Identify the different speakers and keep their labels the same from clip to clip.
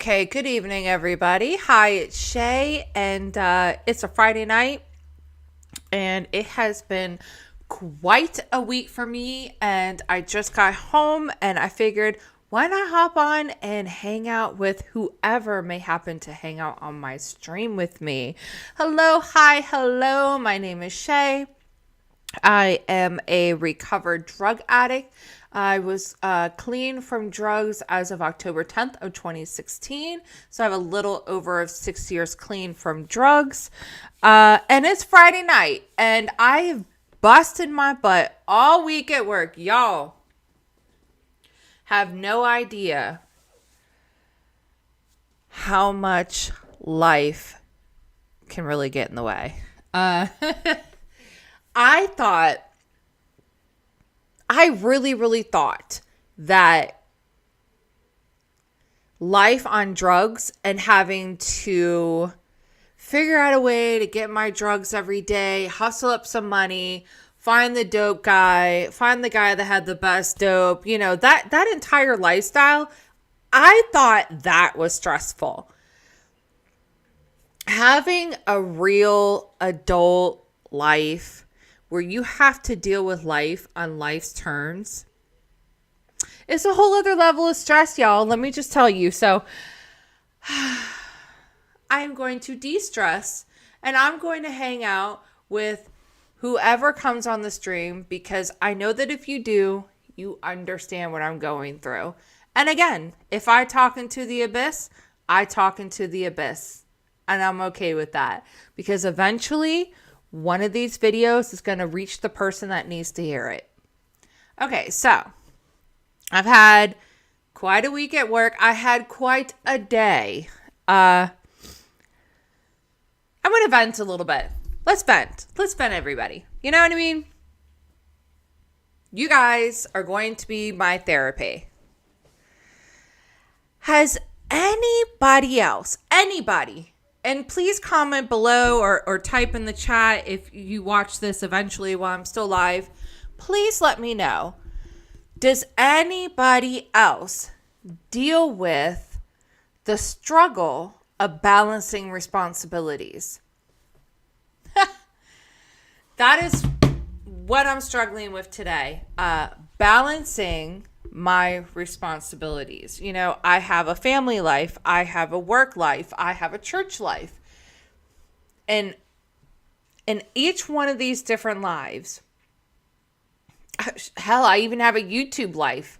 Speaker 1: Okay, good evening, everybody. Hi, it's Shay, and it's a Friday night, and it has been quite a week for me. And I just got home, and I figured, why not hop on and hang out with whoever may happen to hang out on my stream with me? Hello, hi, hello. My name is Shay. I am a recovered drug addict. I was clean from drugs as of October 10th of 2016. So I have a little over 6 years clean from drugs. And it's Friday night. And I've busted my butt all week at work. Y'all have no idea how much life can really get in the way. I really thought that life on drugs and having to figure out a way to get my drugs every day, hustle up some money, find the dope guy, find the guy that had the best dope, that entire lifestyle, I thought that was stressful. Having a real adult life where you have to deal with life on life's terms, it's a whole other level of stress, y'all. Let me just tell you. So I'm going to de-stress and I'm going to hang out with whoever comes on the stream, because I know that if you do, you understand what I'm going through. And again, if I talk into the abyss, I talk into the abyss, and I'm okay with that, because eventually one of these videos is going to reach the person that needs to hear it. Okay, so I've had quite a week at work. I had quite a day. I'm going to vent a little bit. Let's vent. Let's vent, everybody. You know what I mean? You guys are going to be my therapy. Has anybody else, and please comment below or type in the chat if you watch this eventually while I'm still live. Please let me know. Does anybody else deal with the struggle of balancing responsibilities? That is what I'm struggling with today. Balancing my responsibilities. I have a family life, I have a work life, I have a church life. And in each one of these different lives, hell, I even have a YouTube life.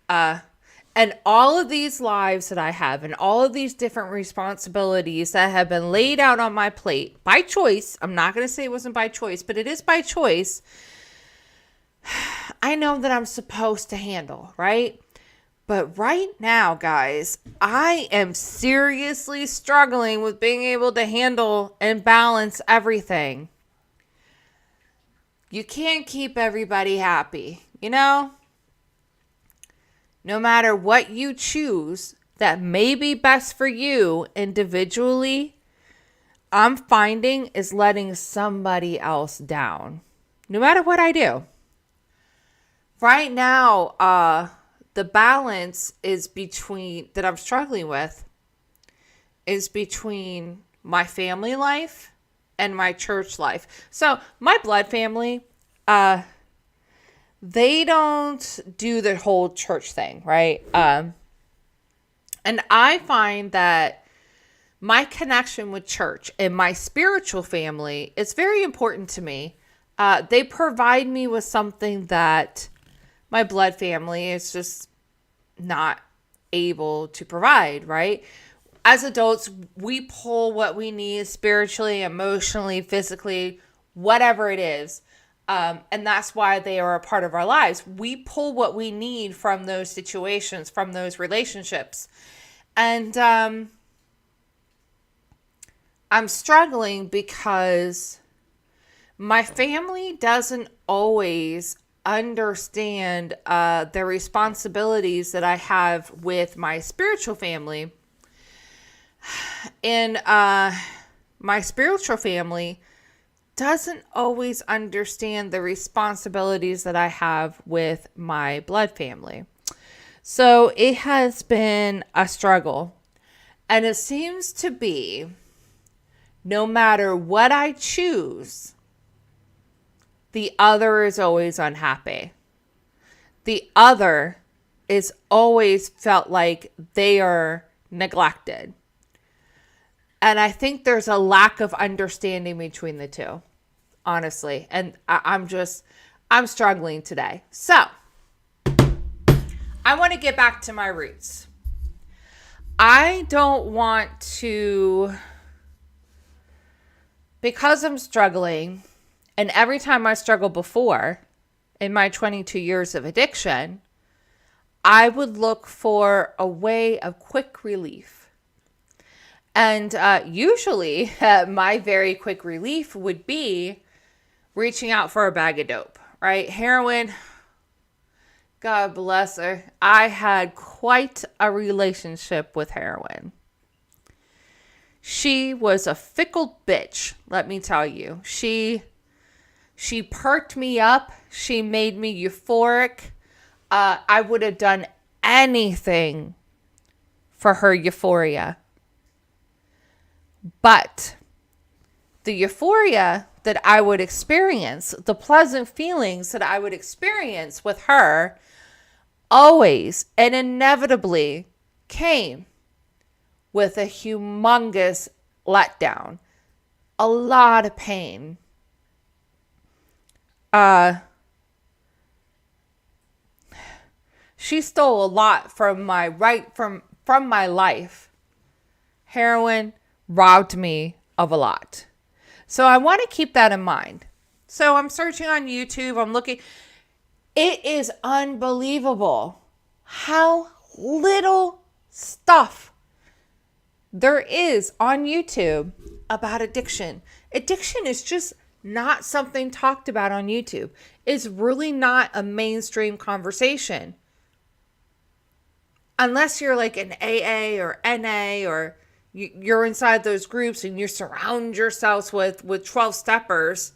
Speaker 1: And all of these lives that I have and all of these different responsibilities that have been laid out on my plate by choice. I'm not going to say it wasn't by choice, but it is by choice. I know that I'm supposed to handle, right? But right now, guys, I am seriously struggling with being able to handle and balance everything. You can't keep everybody happy, No matter what you choose that may be best for you individually, I'm finding is letting somebody else down. No matter what I do. Right now, the balance that I'm struggling with is between my family life and my church life. So my blood family, they don't do the whole church thing, right? And I find that my connection with church and my spiritual family is very important to me. They provide me with something that my blood family is just not able to provide, right? As adults, we pull what we need spiritually, emotionally, physically, whatever it is. And that's why they are a part of our lives. We pull what we need from those situations, from those relationships. And I'm struggling because my family doesn't always understand the responsibilities that I have with my spiritual family. And my spiritual family doesn't always understand the responsibilities that I have with my blood family. So it has been a struggle. And it seems to be no matter what I choose, the other is always unhappy. The other is always felt like they are neglected. And I think there's a lack of understanding between the two, honestly. And I'm struggling today. So I want to get back to my roots. I don't want to, because I'm struggling, and every time I struggled before in my 22 years of addiction, I would look for a way of quick relief. And usually my very quick relief would be reaching out for a bag of dope, right? Heroin, God bless her. I had quite a relationship with heroin. She was a fickle bitch, let me tell you. She perked me up. She made me euphoric. I would have done anything for her euphoria. But the euphoria that I would experience, the pleasant feelings that I would experience with her, always and inevitably came with a humongous letdown, a lot of pain. She stole a lot from my life. Heroin robbed me of a lot. So I want to keep that in mind. So I'm searching on YouTube. I'm looking. It is unbelievable how little stuff there is on YouTube about addiction. Addiction is just not something talked about on YouTube. It's really not a mainstream conversation. Unless you're like an AA or NA or you're inside those groups and you surround yourselves with 12-steppers.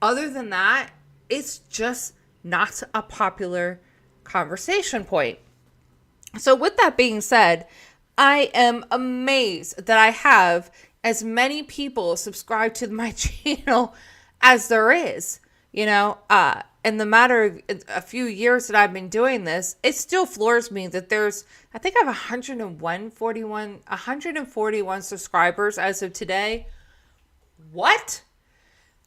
Speaker 1: Other than that, it's just not a popular conversation point. So with that being said, I am amazed that I have as many people subscribe to my channel as there is. You know, in the matter of a few years that I've been doing this, it still floors me that I think I have 141 subscribers as of today. What?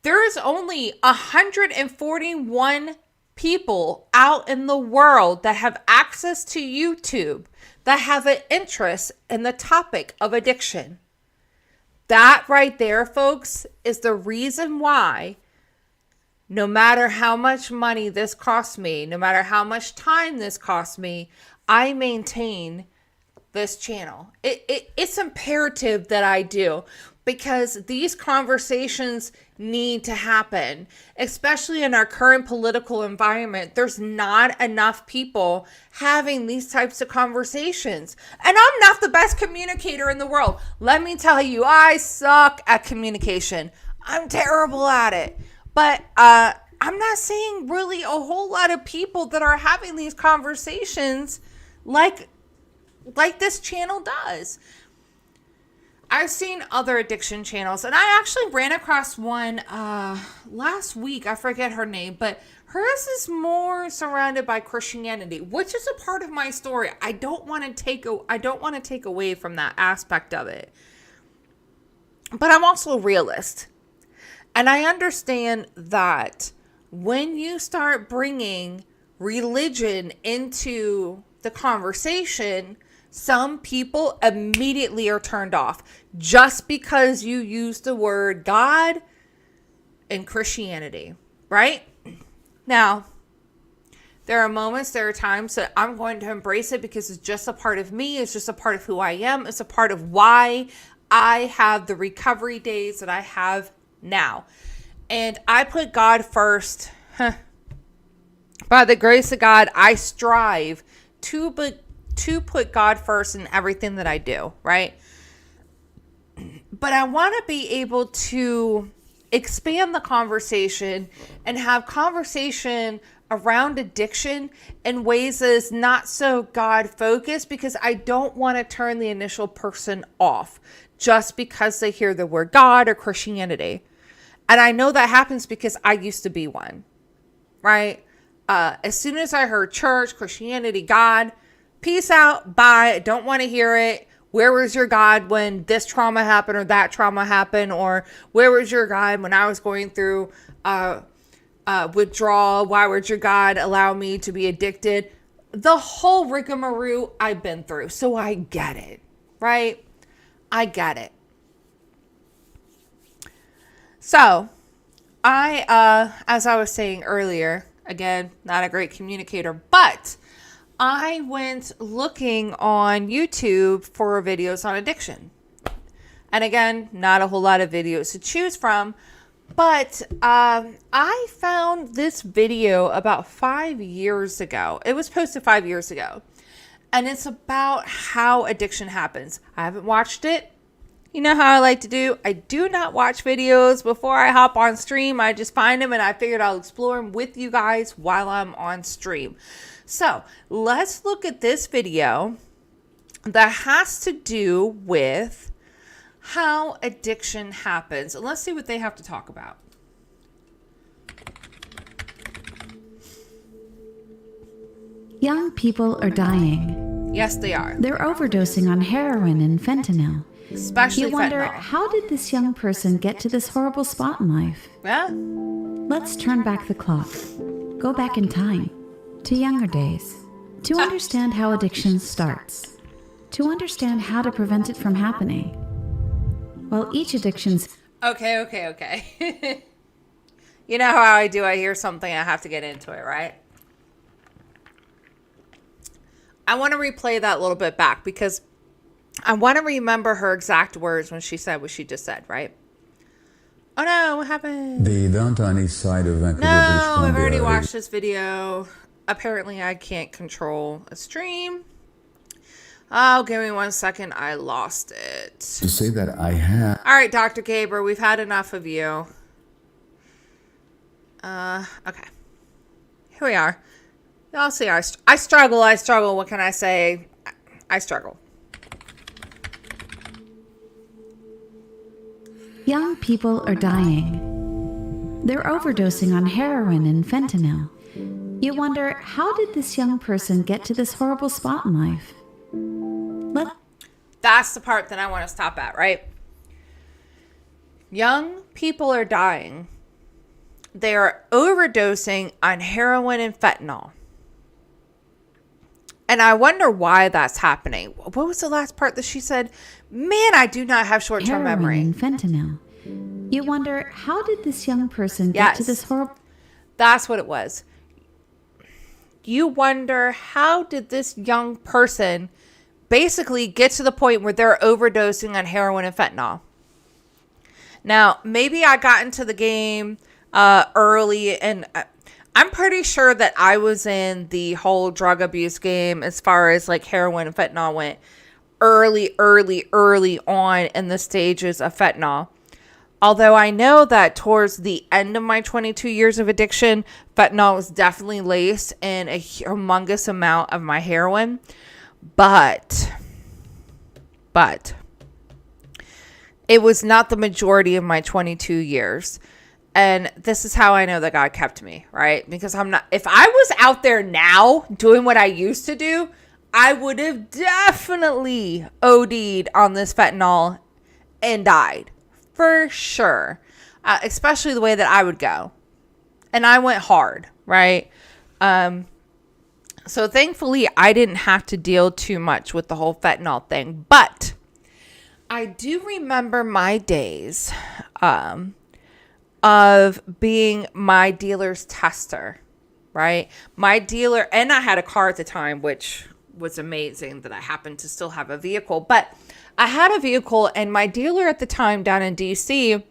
Speaker 1: There is only 141 people out in the world that have access to YouTube that have an interest in the topic of addiction. That right there, folks, is the reason why no matter how much money this costs me, no matter how much time this costs me, I maintain this channel. It's imperative that I do, because these conversations need to happen, especially in our current political environment. There's not enough people having these types of conversations. And I'm not the best communicator in the world. Let me tell you, I suck at communication. I'm terrible at it. But I'm not seeing really a whole lot of people that are having these conversations like this channel does. I've seen other addiction channels, and I actually ran across one last week. I forget her name, but hers is more surrounded by Christianity, which is a part of my story. I don't want to take away from that aspect of it. But I'm also a realist. And I understand that when you start bringing religion into the conversation, some people immediately are turned off just because you use the word God and Christianity, right? Now, there are moments, there are times that I'm going to embrace it because it's just a part of me. It's just a part of who I am. It's a part of why I have the recovery days that I have now. And I put God first. By the grace of God, I strive to put God first in everything that I do, right? But I want to be able to expand the conversation and have conversation around addiction in ways that is not so God focused, because I don't want to turn the initial person off just because they hear the word God or Christianity. And I know that happens because I used to be one, right? As soon as I heard church, Christianity, God, peace out, bye, I don't want to hear it. Where was your God when this trauma happened or that trauma happened? Or where was your God when I was going through withdrawal? Why would your God allow me to be addicted? The whole rigmarole I've been through. So I get it, right? I get it. So as I was saying earlier, again, not a great communicator, but I went looking on YouTube for videos on addiction. And again, not a whole lot of videos to choose from, but I found this video about 5 years ago. It was posted 5 years ago. And it's about how addiction happens. I haven't watched it. You know how I like to do? I do not watch videos before I hop on stream. I just find them and I figured I'll explore them with you guys while I'm on stream. So let's look at this video that has to do with how addiction happens. And let's see what they have to talk about.
Speaker 2: Young people are dying.
Speaker 1: Yes, they are.
Speaker 2: They're overdosing on heroin and fentanyl.
Speaker 1: Especially
Speaker 2: you wonder,
Speaker 1: fentanyl.
Speaker 2: how did this young person get to this horrible spot in life?
Speaker 1: Yeah.
Speaker 2: Let's turn back the clock. Go back in time to younger days to understand how addiction starts, to understand how to prevent it from happening. While each addiction's...
Speaker 1: Okay. You know how I do? I hear something, I have to get into it, right? I want to replay that a little bit back because I want to remember her exact words when she said what she just said, right? Oh no, what happened?
Speaker 3: The downtown east side of Vancouver, British
Speaker 1: No,
Speaker 3: Columbia.
Speaker 1: I've already watched this video. Apparently I can't control a stream. Oh, give me 1 second. I lost it.
Speaker 3: To say that I have...
Speaker 1: All right, Dr. Gaber, we've had enough of you. Okay. Here we are. Y'all see, I struggle. What can I say? I struggle.
Speaker 2: Young people are dying. They're overdosing on heroin and fentanyl. You wonder, how did this young person get to this horrible spot in life?
Speaker 1: That's the part that I want to stop at, right? Young people are dying. They are overdosing on heroin and fentanyl. And I wonder why that's happening. What was the last part that she said? Man, I do not have short-term memory.
Speaker 2: Heroin and fentanyl. You wonder, how did this young person get to this horrible...
Speaker 1: That's what it was. You wonder, how did this young person basically get to the point where they're overdosing on heroin and fentanyl? Now, maybe I got into the game early, and I'm pretty sure that I was in the whole drug abuse game as far as like heroin and fentanyl went early on in the stages of fentanyl. Although I know that towards the end of my 22 years of addiction, fentanyl was definitely laced in a humongous amount of my heroin. But it was not the majority of my 22 years. And this is how I know that God kept me, right? Because if I was out there now doing what I used to do, I would have definitely OD'd on this fentanyl and died. For sure. Especially the way that I would go. And I went hard, right? So thankfully, I didn't have to deal too much with the whole fentanyl thing. But I do remember my days of being my dealer's tester, right? My dealer, and I had a car at the time, which was amazing that I happened to still have a vehicle. But I had a vehicle, and my dealer at the time down in DC,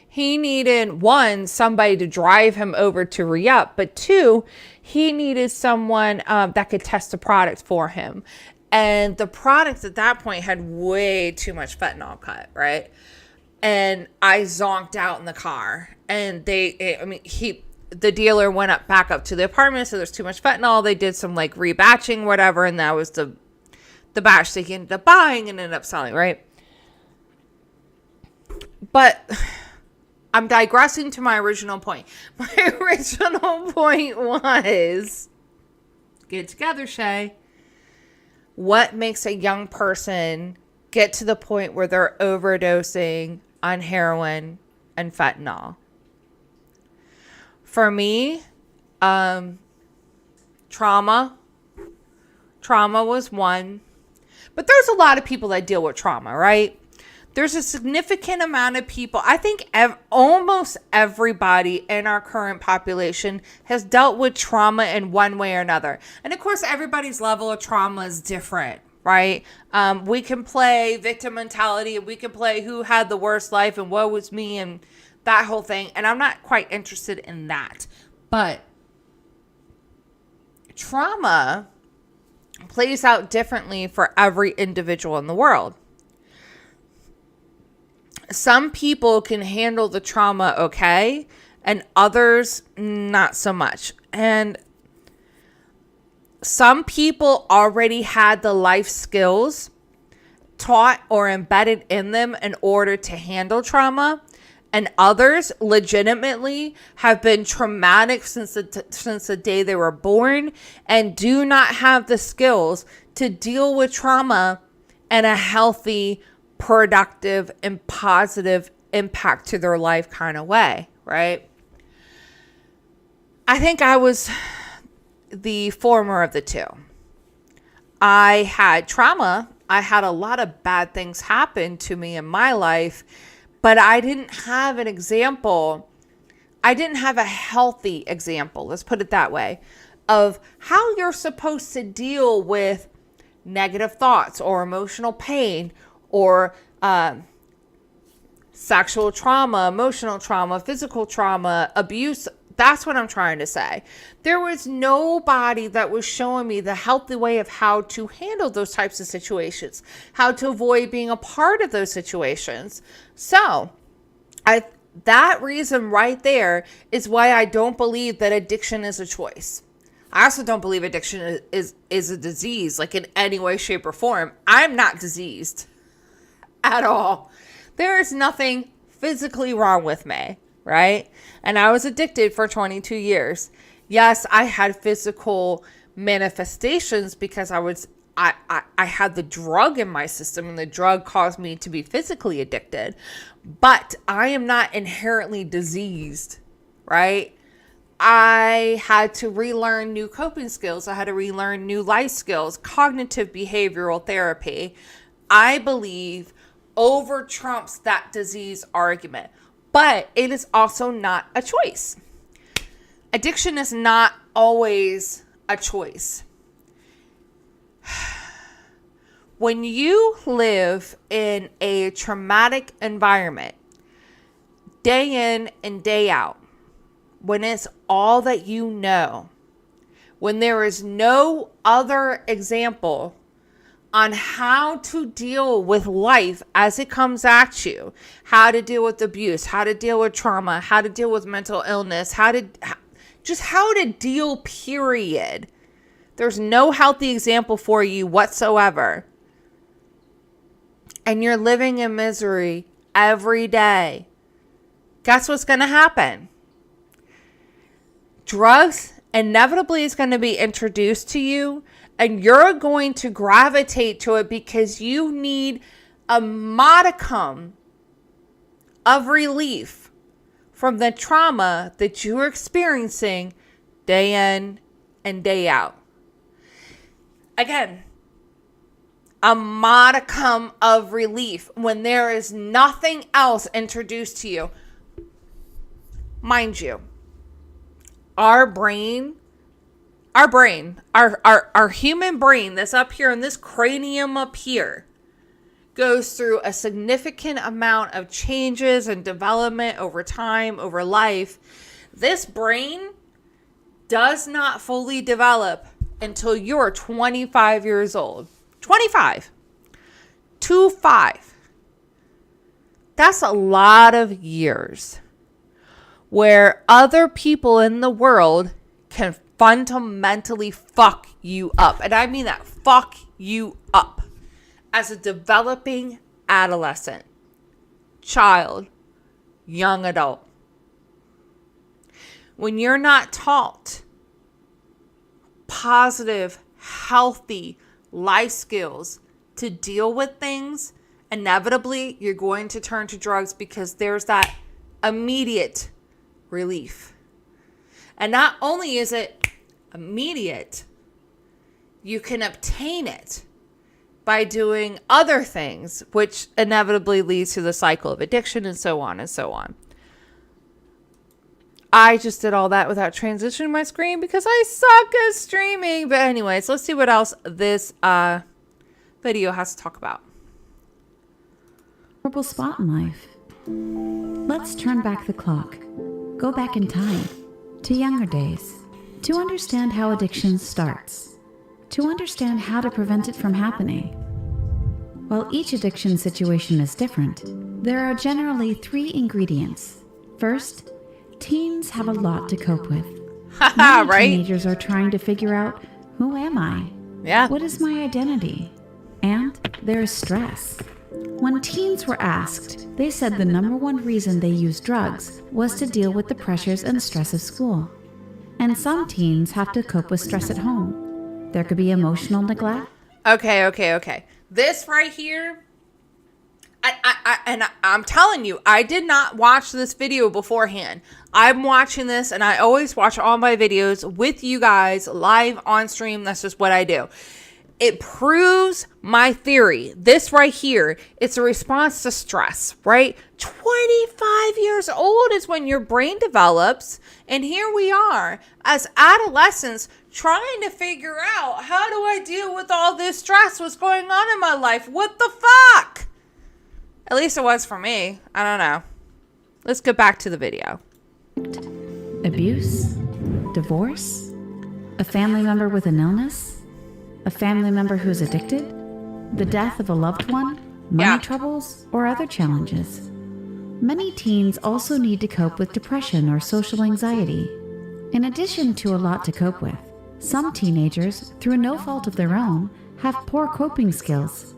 Speaker 1: he needed, one, somebody to drive him over to re-up, but two, he needed someone that could test the product for him. And the product at that point had way too much fentanyl cut, right? and I zonked out in the car. And the dealer went back up to the apartment, so there's too much fentanyl. They did some like rebatching, whatever, and that was the batch they ended up buying and ended up selling, right? But I'm digressing to my original point. My original point was, get it together, Shay. What makes a young person get to the point where they're overdosing on heroin and fentanyl? For me, trauma. Trauma was one. But there's a lot of people that deal with trauma, right? There's a significant amount of people. I think almost everybody in our current population has dealt with trauma in one way or another. And of course, everybody's level of trauma is different, right? We can play victim mentality. We can play who had the worst life and woe was me and that whole thing. And I'm not quite interested in that. But trauma plays out differently for every individual in the world. Some people can handle the trauma okay, and others not so much. And some people already had the life skills taught or embedded in them in order to handle trauma, and others legitimately have been traumatic since the day they were born and do not have the skills to deal with trauma in a healthy, productive, and positive impact to their life kind of way, right? I think I was the former of the two. I had trauma. I had a lot of bad things happen to me in my life, but I didn't have an example. I didn't have a healthy example, let's put it that way, of how you're supposed to deal with negative thoughts or emotional pain or sexual trauma, emotional trauma, physical trauma, abuse. That's what I'm trying to say. There was nobody that was showing me the healthy way of how to handle those types of situations, how to avoid being a part of those situations. So that reason right there is why I don't believe that addiction is a choice. I also don't believe addiction is a disease, like in any way, shape, or form. I'm not diseased at all. There is nothing physically wrong with me, right? And I was addicted for 22 years. Yes, I had physical manifestations because I had the drug in my system, and the drug caused me to be physically addicted. But I am not inherently diseased, right? I had to relearn new coping skills. I had to relearn new life skills, cognitive behavioral therapy. I believe over trumps that disease argument, but it is also not a choice. Addiction is not always a choice. When you live in a traumatic environment, day in and day out, when it's all that you know, when there is no other example on how to deal with life as it comes at you, how to deal with abuse, how to deal with trauma, how to deal with mental illness, how to deal, period. There's no healthy example for you whatsoever. And you're living in misery every day. Guess what's going to happen? Drugs inevitably is going to be introduced to you, and you're going to gravitate to it because you need a modicum of relief from the trauma that you're experiencing day in and day out. Again, a modicum of relief when there is nothing else introduced to you. Mind you, our human brain that's up here in this cranium up here goes through a significant amount of changes and development over time, over life. This brain does not fully develop until you're 25 years old. 25. 25. That's a lot of years where other people in the world can fundamentally fuck you up. And I mean that, fuck you up as a developing adolescent, child, young adult. When you're not taught positive, healthy life skills to deal with things, inevitably you're going to turn to drugs because there's that immediate relief. And not only is it immediate, you can obtain it by doing other things, which inevitably leads to the cycle of addiction and so on and so on. I just did all that without transitioning my screen because I suck at streaming. But anyways, let's see what else this video has to talk about.
Speaker 2: Horrible spot in life. Let's turn back the clock. Go back in time to younger days to understand how addiction starts, to understand how to prevent it from happening. While each addiction situation is different, there are generally 3 ingredients. First, teens have a lot to cope with. Many
Speaker 1: Right?
Speaker 2: Teenagers are trying to figure out, who am I?
Speaker 1: Yeah.
Speaker 2: What is my identity? And there is stress. When teens were asked, they said the number one reason they used drugs was to deal with the pressures and stress of school. And some teens have to cope with stress at home. There could be emotional neglect.
Speaker 1: Okay. This right here, I'm telling you, I did not watch this video beforehand. I'm watching this, and I always watch all my videos with you guys live on stream. That's just what I do. It proves my theory. This right here, it's a response to stress, right? 25 years old is when your brain develops. And here we are as adolescents trying to figure out, how do I deal with all this stress? What's going on in my life? What the fuck? At least it was for me. I don't know. Let's get back to the video.
Speaker 2: Abuse, divorce, a family member with an illness, a family member who's addicted, the death of a loved one, money troubles, or other challenges. Many teens also need to cope with depression or social anxiety. In addition to a lot to cope with, some teenagers, through no fault of their own, have poor coping skills.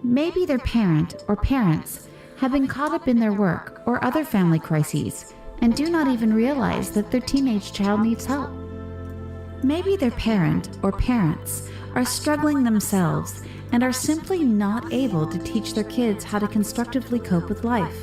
Speaker 2: Maybe their parent or parents have been caught up in their work or other family crises and do not even realize that their teenage child needs help. Maybe their parent or parents are struggling themselves and are simply not able to teach their kids how to constructively cope with life.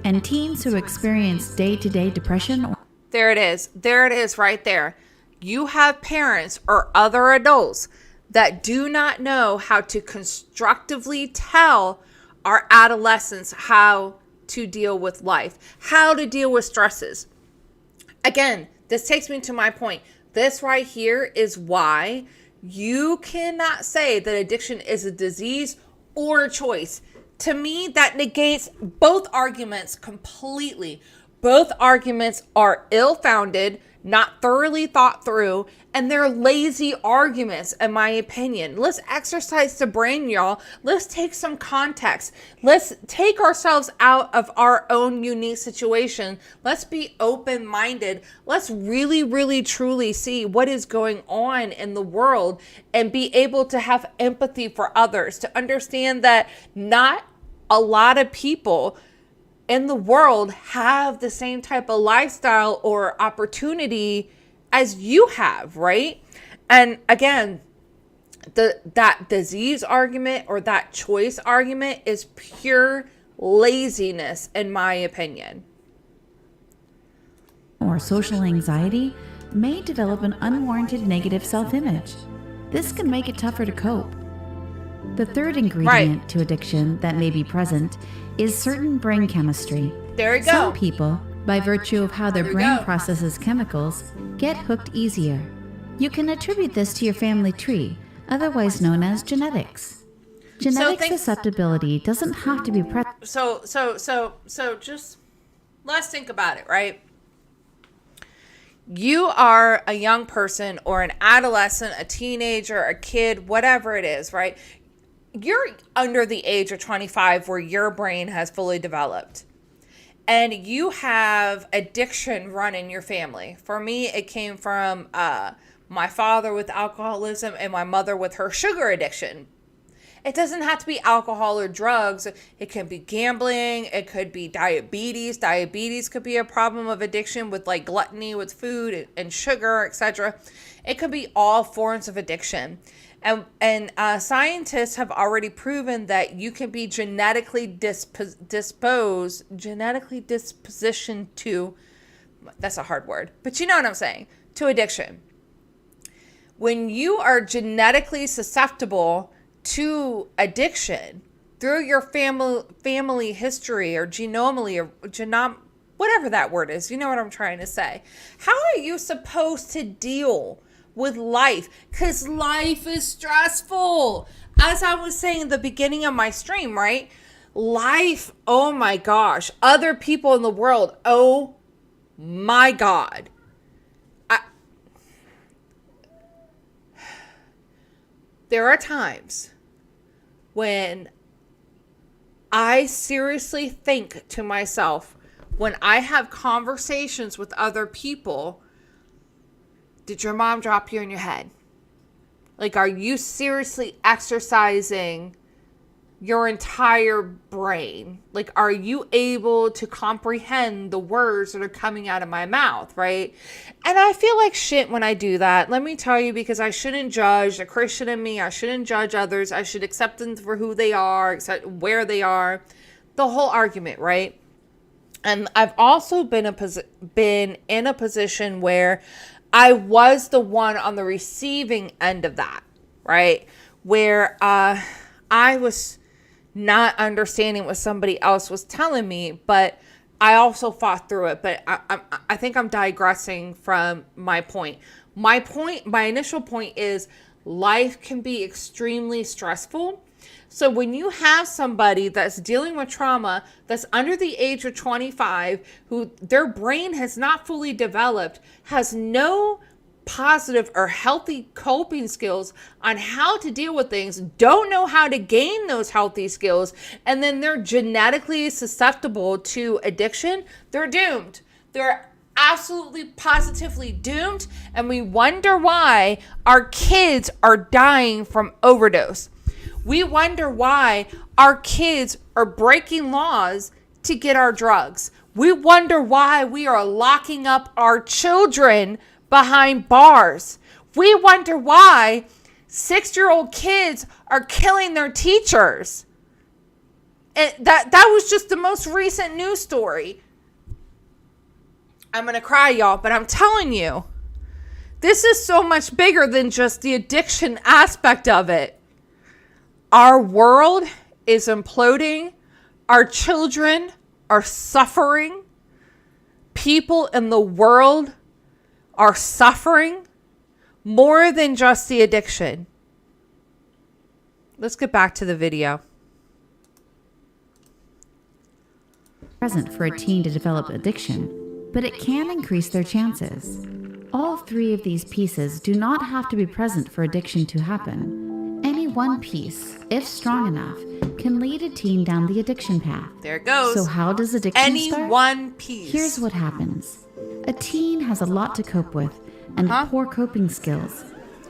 Speaker 2: And teens who experience day-to-day depression.
Speaker 1: There it is. There it is right there. You have parents or other adults that do not know how to constructively tell our adolescents how to deal with life, how to deal with stresses. Again, this takes me to my point. This right here is why you cannot say that addiction is a disease or a choice. To me, that negates both arguments completely. Both arguments are ill-founded, not thoroughly thought through, and they're lazy arguments, in my opinion. Let's exercise the brain, y'all. Let's take some context. Let's take ourselves out of our own unique situation. Let's be open-minded. Let's really, really, truly see what is going on in the world and be able to have empathy for others, to understand that not a lot of people in the world have the same type of lifestyle or opportunity as you have, right? And again, that disease argument or that choice argument is pure laziness, in my opinion.
Speaker 2: Or social anxiety may develop an unwarranted negative self-image. This can make it tougher to cope. The third ingredient to addiction that may be present is certain brain chemistry.
Speaker 1: There we go.
Speaker 2: Some people, by virtue of how their brain processes chemicals, get hooked easier. You can attribute this to your family tree, otherwise known as genetics. Genetic susceptibility doesn't have to be present.
Speaker 1: So just let's think about it, right? You are a young person or an adolescent, a teenager, a kid, whatever it is, right? you're under the age of 25 where your brain has fully developed. And you have addiction run in your family. For me, it came from my father with alcoholism and my mother with her sugar addiction. It doesn't have to be alcohol or drugs. It can be gambling. It could be diabetes. Diabetes could be a problem of addiction with like gluttony with food and sugar, etc. It could be all forms of addiction. And scientists have already proven that you can be genetically dispositioned to, that's a hard word, but you know what I'm saying, to addiction. When you are genetically susceptible to addiction through your family history or genomally or whatever that word is, you know what I'm trying to say. How are you supposed to deal with life? Because life is stressful. As I was saying at the beginning of my stream, right? Life, oh my gosh. Other people in the world, oh my God. There are times when I seriously think to myself, when I have conversations with other people, did your mom drop you in your head? Like, are you seriously exercising your entire brain? Like, are you able to comprehend the words that are coming out of my mouth, right? And I feel like shit when I do that. Let me tell you, because I shouldn't judge. The Christian in me, I shouldn't judge others. I should accept them for who they are, accept where they are. The whole argument, right? And I've also been in a position where I was the one on the receiving end of that, right? Where I was not understanding what somebody else was telling me, but I also fought through it. But I think I'm digressing from my point. My initial point is life can be extremely stressful. So when you have somebody that's dealing with trauma, that's under the age of 25, who their brain has not fully developed, has no positive or healthy coping skills on how to deal with things, don't know how to gain those healthy skills, and then they're genetically susceptible to addiction, they're doomed. They're absolutely positively doomed. And we wonder why our kids are dying from overdose. We wonder why our kids are breaking laws to get our drugs. We wonder why we are locking up our children behind bars. We wonder why 6-year-old kids are killing their teachers. And that was just the most recent news story. I'm going to cry, y'all, but I'm telling you, this is so much bigger than just the addiction aspect of it. Our world is imploding. Our children are suffering. People in the world are suffering more than just the addiction. Let's get back to the video.
Speaker 2: Present for a teen to develop addiction, but it can increase their chances. All three of these pieces do not have to be present for addiction to happen. Any one piece, if strong enough, can lead a teen down the addiction path.
Speaker 1: There it goes.
Speaker 2: So how does addiction start?
Speaker 1: Any one piece.
Speaker 2: Here's what happens. A teen has a lot to cope with and poor coping skills.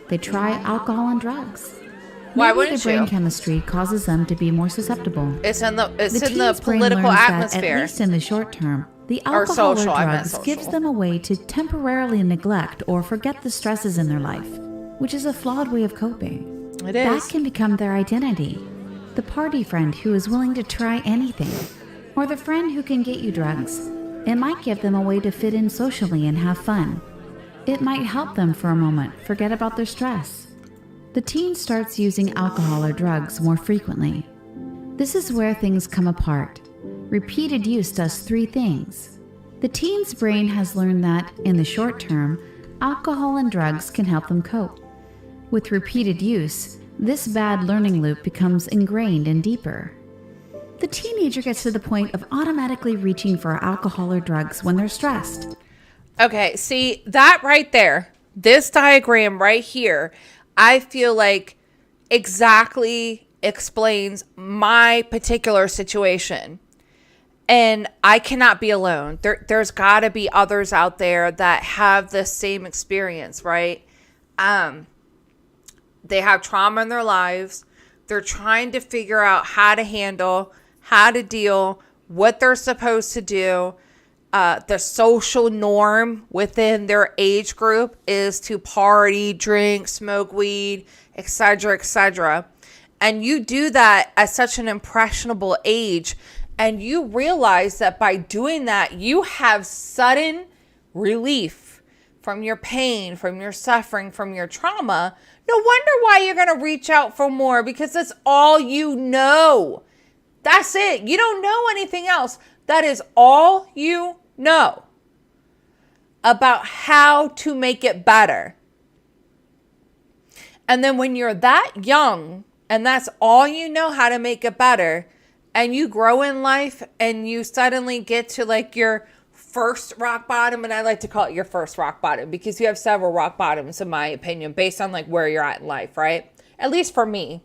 Speaker 2: They try alcohol and drugs.
Speaker 1: Why
Speaker 2: Maybe
Speaker 1: wouldn't
Speaker 2: the brain
Speaker 1: you?
Speaker 2: chemistry causes them to be more susceptible.
Speaker 1: It's in the
Speaker 2: teen's brain
Speaker 1: political
Speaker 2: learns
Speaker 1: atmosphere.
Speaker 2: That, at least in the short term, the
Speaker 1: Or
Speaker 2: alcohol
Speaker 1: social, I
Speaker 2: or
Speaker 1: meant
Speaker 2: drugs
Speaker 1: social.
Speaker 2: gives them a way to temporarily neglect or forget the stresses in their life, which is a flawed way of coping.
Speaker 1: It
Speaker 2: That
Speaker 1: is.
Speaker 2: can become their identity. The party friend who is willing to try anything, or the friend who can get you drugs. It might give them a way to fit in socially and have fun. It might help them for a moment forget about their stress. The teen starts using alcohol or drugs more frequently. This is where things come apart. Repeated use does three things. The teen's brain has learned that, in the short term, alcohol and drugs can help them cope. With repeated use, this bad learning loop becomes ingrained and deeper. The teenager gets to the point of automatically reaching for alcohol or drugs when they're stressed.
Speaker 1: Okay, see, that right there, this diagram right here, I feel like exactly explains my particular situation. And I cannot be alone. There's got to be others out there that have the same experience, right? They have trauma in their lives. They're trying to figure out how to handle, how to deal, what they're supposed to do. The social norm within their age group is to party, drink, smoke weed, etc., etc. And you do that at such an impressionable age, and you realize that by doing that, you have sudden relief from your pain, from your suffering, from your trauma. No wonder why you're going to reach out for more, because that's all you know. That's it. You don't know anything else. That is all you know about how to make it better. And then when you're that young and that's all you know how to make it better, and you grow in life and you suddenly get to like your first rock bottom, and I like to call it your first rock bottom because you have several rock bottoms in my opinion based on like where you're at in life, right? At least for me.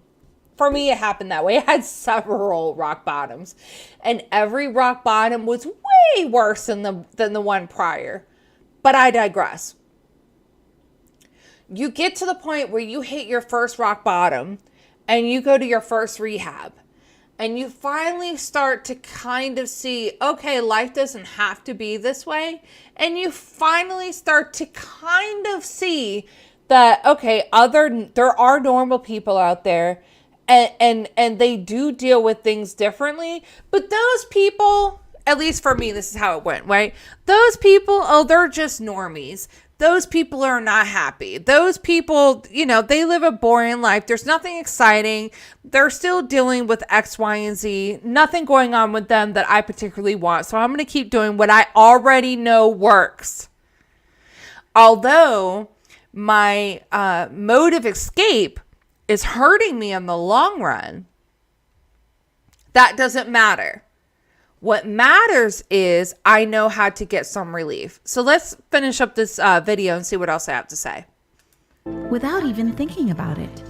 Speaker 1: For me, it happened that way. I had several rock bottoms, and every rock bottom was way worse than the one prior. But I digress. You get to the point where you hit your first rock bottom and you go to your first rehab, and you finally start to kind of see, okay, life doesn't have to be this way. And you finally start to kind of see that, okay, there are normal people out there, and they do deal with things differently. But those people, at least for me, this is how it went, right? Those people, oh, they're just normies. Those people are not happy. Those people, they live a boring life. There's nothing exciting. They're still dealing with X, Y, and Z. Nothing going on with them that I particularly want. So I'm going to keep doing what I already know works. Although my mode of escape is hurting me in the long run, that doesn't matter. What matters is I know how to get some relief. So let's finish up this video and see what else I have to say.
Speaker 2: Without even thinking about it.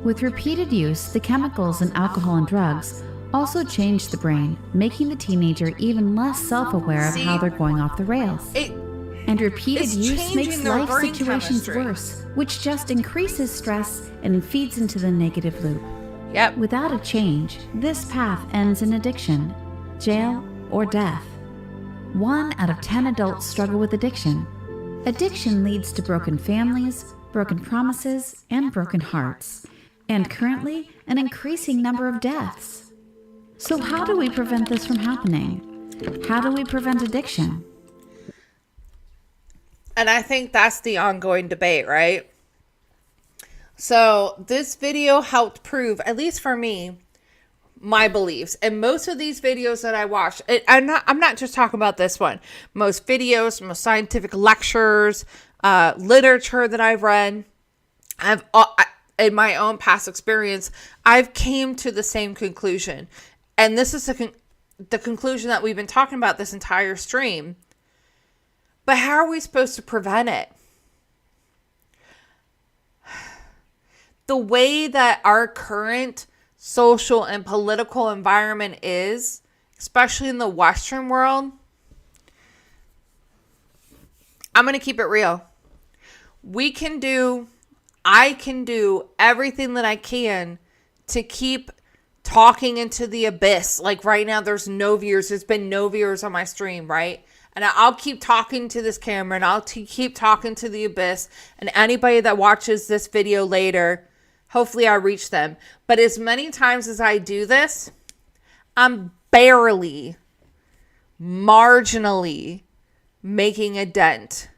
Speaker 2: With repeated use, the chemicals in alcohol and drugs also change the brain, making the teenager even less self-aware of how they're going off the rails. And repeated use makes life situations worse, which just increases stress and feeds into the negative loop.
Speaker 1: Yep.
Speaker 2: Without a change, this path ends in addiction, jail, or death. 1 out of 10 adults struggle with addiction. Addiction leads to broken families, broken promises, and broken hearts, and currently an increasing number of deaths. So how do we prevent this from happening? How do we prevent addiction?
Speaker 1: And I think that's the ongoing debate, right? So this video helped prove, at least for me, my beliefs. And most of these videos that I watched, I'm not just talking about this one. Most videos, most scientific lectures, literature that I've read, in my own past experience, I've came to the same conclusion. And this is the conclusion that we've been talking about this entire stream. But how are we supposed to prevent it? The way that our current social and political environment is, especially in the Western world, I'm going to keep it real. I can do everything that I can to keep talking into the abyss. Like right now, there's no viewers. There's been no viewers on my stream, right? And I'll keep talking to this camera, and I'll keep talking to the abyss. And anybody that watches this video later, hopefully I reach them. But as many times as I do this, I'm barely, marginally making a dent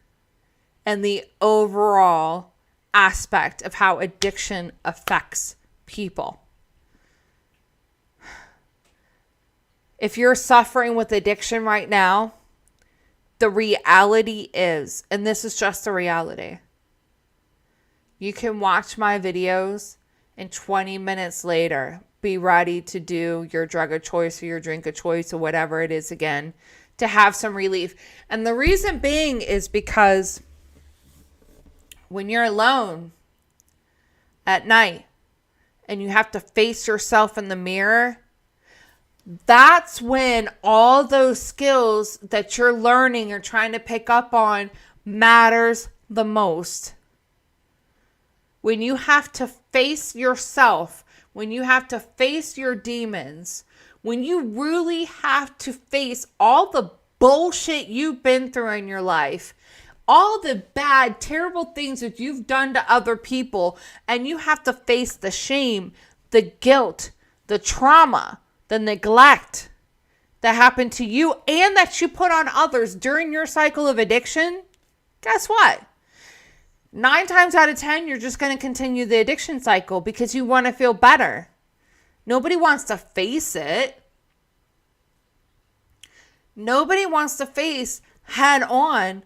Speaker 1: in the overall aspect of how addiction affects people. If you're suffering with addiction right now, the reality is, and this is just the reality, you can watch my videos and 20 minutes later be ready to do your drug of choice or your drink of choice or whatever it is again to have some relief. And the reason being is because when you're alone at night and you have to face yourself in the mirror, that's when all those skills that you're learning or trying to pick up on matters the most. When you have to face yourself, when you have to face your demons, when you really have to face all the bullshit you've been through in your life, all the bad, terrible things that you've done to other people, and you have to face the shame, the guilt, the trauma, the neglect that happened to you and that you put on others during your cycle of addiction, guess what? 9 times out of 10, you're just going to continue the addiction cycle because you want to feel better. Nobody wants to face it. Nobody wants to face head on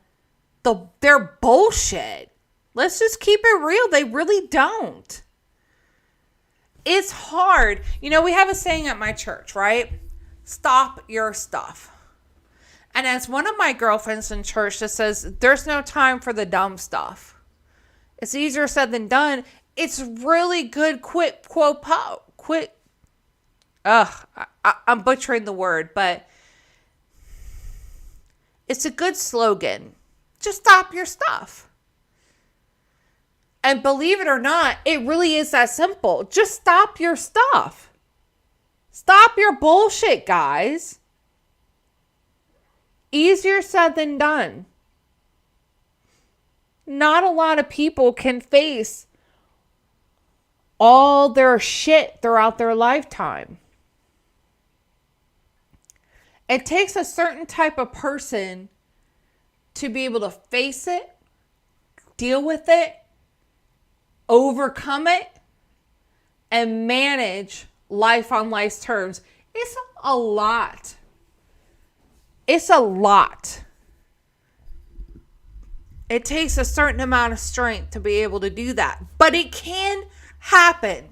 Speaker 1: their bullshit. Let's just keep it real. They really don't. It's hard. You know, we have a saying at my church, right? Stop your stuff. And as one of my girlfriends in church that says, there's no time for the dumb stuff. It's easier said than done. It's really good, I'm butchering the word, but it's a good slogan. Just stop your stuff. And believe it or not, it really is that simple. Just stop your stuff. Stop your bullshit, guys. Easier said than done. Not a lot of people can face all their shit throughout their lifetime. It takes a certain type of person to be able to face it, deal with it, overcome it, and manage life on life's terms. It's a lot. It's a lot. It takes a certain amount of strength to be able to do that. But it can happen.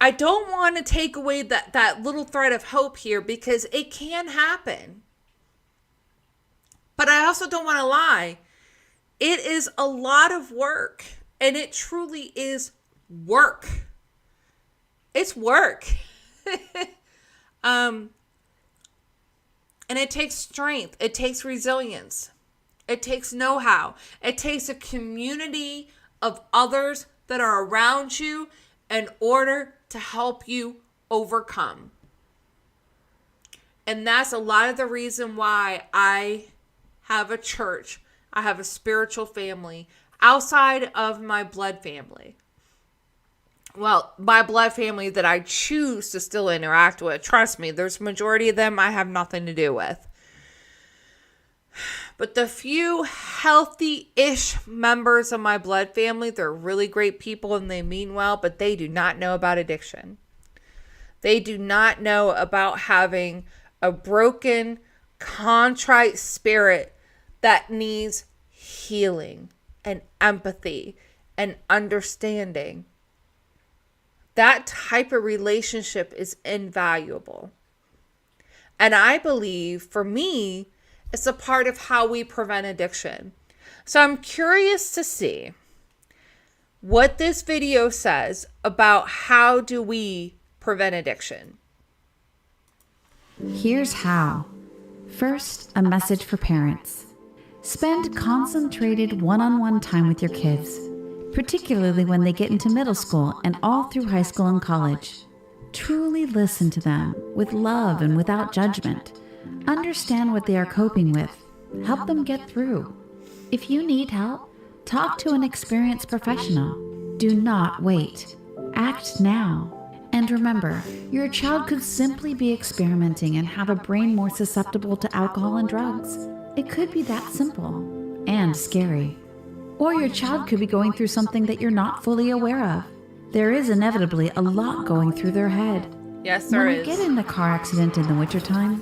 Speaker 1: I don't want to take away that little thread of hope here because it can happen. But I also don't want to lie. It is a lot of work. And it truly is work. It's work. And it takes strength. It takes resilience. It takes know-how. It takes a community of others that are around you in order to help you overcome. And that's a lot of the reason why I have a church. I have a spiritual family outside of my blood family. Well, my blood family that I choose to still interact with. Trust me, there's a majority of them I have nothing to do with. But the few healthy-ish members of my blood family, they're really great people and they mean well, but they do not know about addiction. They do not know about having a broken, contrite spirit that needs healing and empathy and understanding. That type of relationship is invaluable. And I believe, for me, it's a part of how we prevent addiction. So I'm curious to see what this video says about how do we prevent addiction.
Speaker 2: Here's how. First, a message for parents. Spend concentrated one-on-one time with your kids, particularly when they get into middle school and all through high school and college. Truly listen to them with love and without judgment. Understand what they are coping with. Help them get through. If you need help, talk to an experienced professional. Do not wait. Act now. And remember, your child could simply be experimenting and have a brain more susceptible to alcohol and drugs. It could be that simple and scary. Or your child could be going through something that you're not fully aware of. There is inevitably a lot going through their head.
Speaker 1: Yes, there is.
Speaker 2: When you get in a car accident in the wintertime,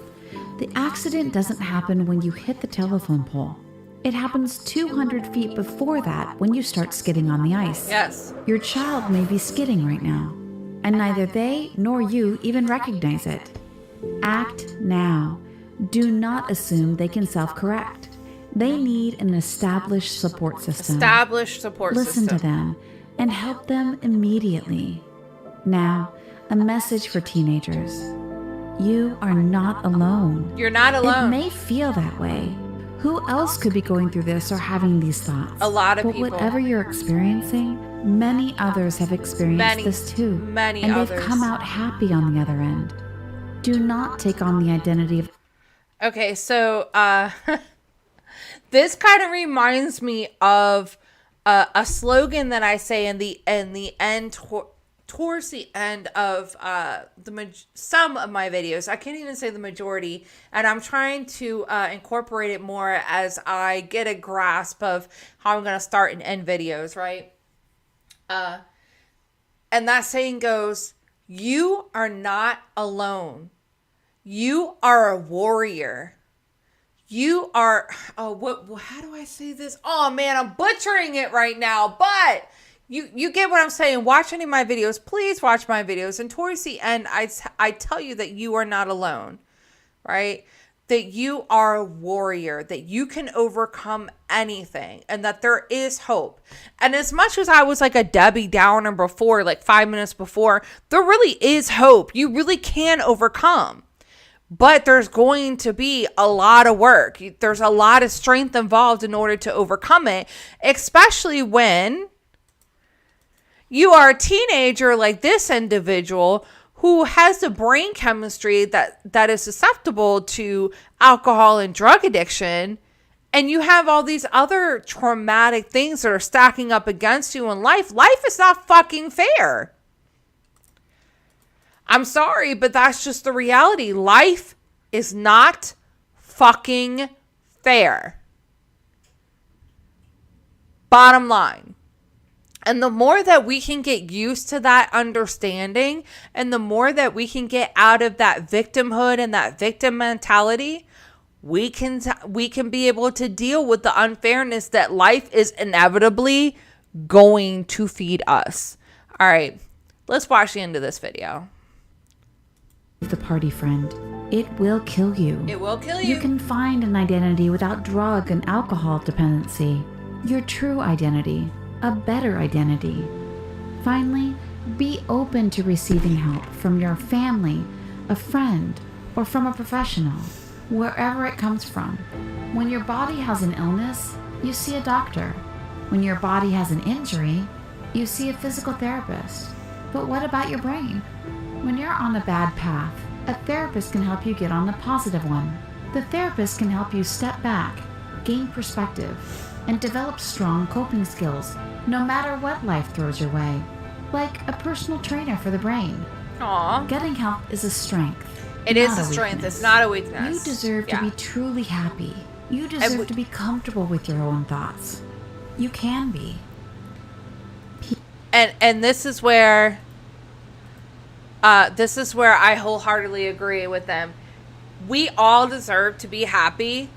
Speaker 2: the accident doesn't happen when you hit the telephone pole. It happens 200 feet before that when you start skidding on the ice.
Speaker 1: Yes.
Speaker 2: Your child may be skidding right now, and neither they nor you even recognize it. Act now. Do not assume they can self-correct. They need an established support system.
Speaker 1: Established support system.
Speaker 2: Listen to them. and help them immediately. Now, a message for teenagers. You are not alone.
Speaker 1: You're not alone.
Speaker 2: It may feel that way. Who else could be going through this or having these thoughts?
Speaker 1: A lot of
Speaker 2: but
Speaker 1: people.
Speaker 2: Whatever you're experiencing, many others have experienced this too.
Speaker 1: Many
Speaker 2: and
Speaker 1: others.
Speaker 2: they've come out happy on the other end. Do not take on the identity of...
Speaker 1: Okay, so this kind of reminds me of a slogan that I say in the end towards the end of some of my videos. I can't even say the majority, and I'm trying to incorporate it more as I get a grasp of how I'm going to start and end videos, right? And that saying goes, you are not alone. You are a warrior. You are, how do I say this? Oh man, I'm butchering it right now, but you get what I'm saying. Watch any of my videos. Please watch my videos. And towards the end, I tell you that you are not alone, right? That you are a warrior, that you can overcome anything, and that there is hope. And as much as I was like a Debbie Downer before, like 5 minutes before, there really is hope. You really can overcome. But there's going to be a lot of work. There's a lot of strength involved in order to overcome it, especially when you are a teenager like this individual who has the brain chemistry that is susceptible to alcohol and drug addiction, and you have all these other traumatic things that are stacking up against you in life. Life is not fucking fair. I'm sorry, but that's just the reality. Life is not fucking fair. Bottom line. And the more that we can get used to that understanding, and the more that we can get out of that victimhood and that victim mentality, we can be able to deal with the unfairness that life is inevitably going to feed us. All right, let's watch the end of this video.
Speaker 2: The party friend. It will kill you.
Speaker 1: It will kill you.
Speaker 2: You can find an identity without drug and alcohol dependency. Your true identity. A better identity. Finally, be open to receiving help from your family, a friend, or from a professional, wherever it comes from. When your body has an illness, you see a doctor. When your body has an injury, you see a physical therapist. But what about your brain? When you're on a bad path, a therapist can help you get on the positive one. The therapist can help you step back, gain perspective, and develop strong coping skills, no matter what life throws your way. Like a personal trainer for the brain.
Speaker 1: Aww.
Speaker 2: Getting help is a strength.
Speaker 1: It is a strength. It's not a weakness.
Speaker 2: You deserve to be truly happy. You deserve to be comfortable with your own thoughts. You can be.
Speaker 1: And this is where I wholeheartedly agree with them. We all deserve to be happy.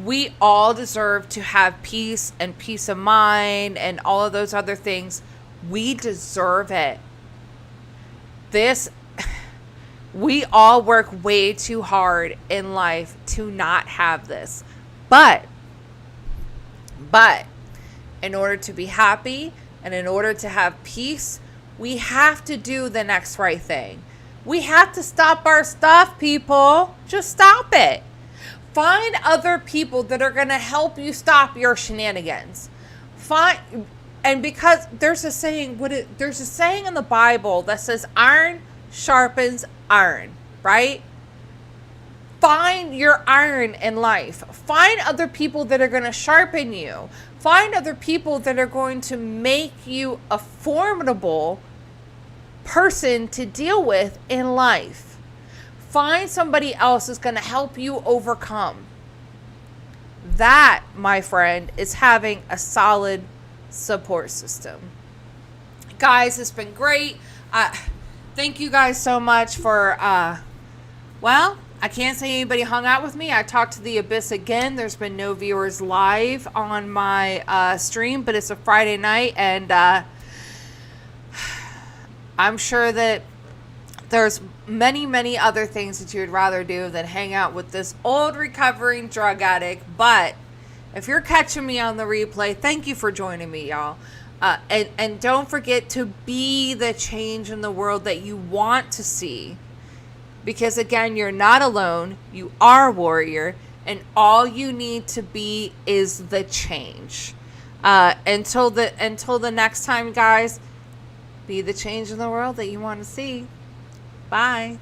Speaker 1: We all deserve to have peace and peace of mind and all of those other things. We deserve it. We all work way too hard in life to not have this. But in order to be happy and in order to have peace, we have to do the next right thing. We have to stop our stuff, people. Just stop it. Find other people that are going to help you stop your shenanigans. And because there's a saying in the Bible that says iron sharpens iron, right? Find your iron in life. Find other people that are going to sharpen you. Find other people that are going to make you a formidable person to deal with in life. Find somebody else that's going to help you overcome. That, my friend, is having a solid support system. Guys, it's been great. Thank you guys so much for, I can't say anybody hung out with me. I talked to the abyss again. There's been no viewers live on my stream, but it's a Friday night, and I'm sure that there's many, many other things that you would rather do than hang out with this old recovering drug addict. But if you're catching me on the replay, thank you for joining me, y'all. And don't forget to be the change in the world that you want to see. Because again, you're not alone. You are a warrior. And all you need to be is the change. Until the next time, guys, be the change in the world that you want to see. Bye.